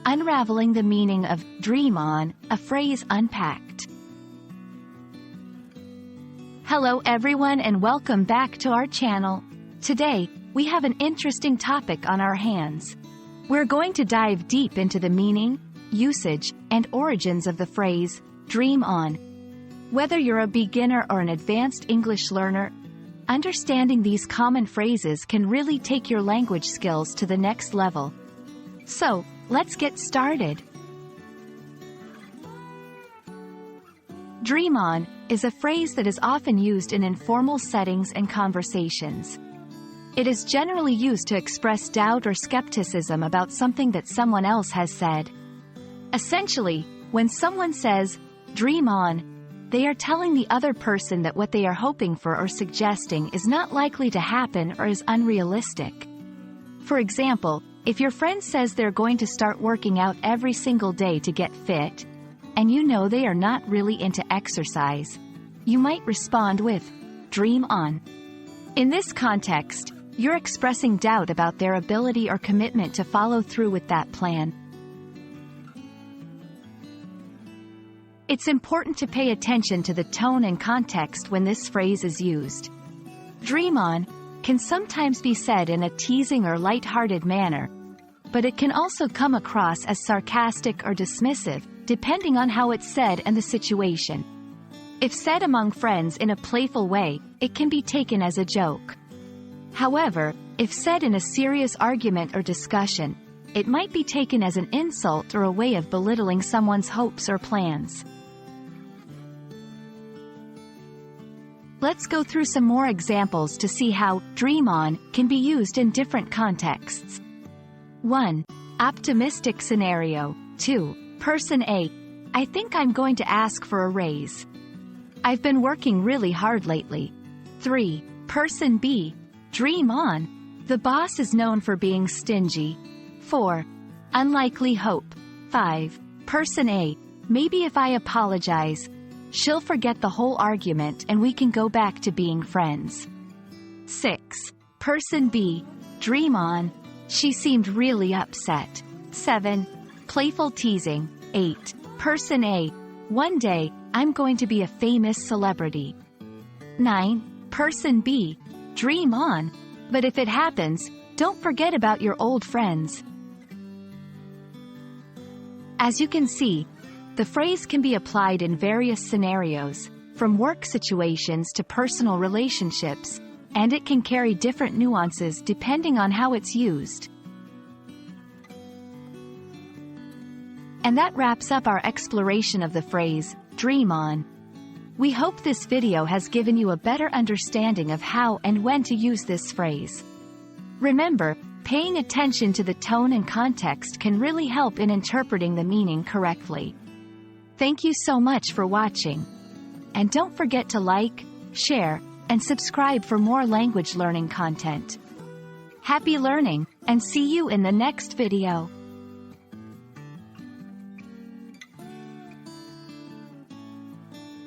Unraveling the meaning of dream on, a phrase unpacked. Hello everyone and welcome back to our channel. Today, we have an interesting topic on our hands. We're going to dive deep into the meaning, usage, and origins of the phrase, dream on. Whether you're a beginner or an advanced English learner, understanding these common phrases can really take your language skills to the next level. So, let's get started. Dream on is a phrase that is often used in informal settings and conversations. It is generally used to express doubt or skepticism about something that someone else has said. Essentially, when someone says, dream on, they are telling the other person that what they are hoping for or suggesting is not likely to happen or is unrealistic. For example, if your friend says they're going to start working out every single day to get fit, and you know they are not really into exercise, you might respond with, dream on. In this context, you're expressing doubt about their ability or commitment to follow through with that plan. It's important to pay attention to the tone and context when this phrase is used. Dream on can sometimes be said in a teasing or light-hearted manner, but it can also come across as sarcastic or dismissive, depending on how it's said and the situation. If said among friends in a playful way, it can be taken as a joke. However, if said in a serious argument or discussion, it might be taken as an insult or a way of belittling someone's hopes or plans. Let's go through some more examples to see how dream on can be used in different contexts. 1. Optimistic scenario. 2. Person A. I think I'm going to ask for a raise. I've been working really hard lately. 3. Person B. Dream on. The boss is known for being stingy. 4. Unlikely hope. 5. Person A. Maybe if I apologize, she'll forget the whole argument and we can go back to being friends. 6. Person B. Dream on. She seemed really upset. 7. Playful teasing. 8. Person A. One day, I'm going to be a famous celebrity. 9. Person B. Dream on. But if it happens, don't forget about your old friends. As you can see, the phrase can be applied in various scenarios, from work situations to personal relationships, and it can carry different nuances depending on how it's used. And that wraps up our exploration of the phrase, dream on. We hope this video has given you a better understanding of how and when to use this phrase. Remember, paying attention to the tone and context can really help in interpreting the meaning correctly. Thank you so much for watching. And don't forget to like, share, and subscribe for more language learning content. Happy learning, and see you in the next video.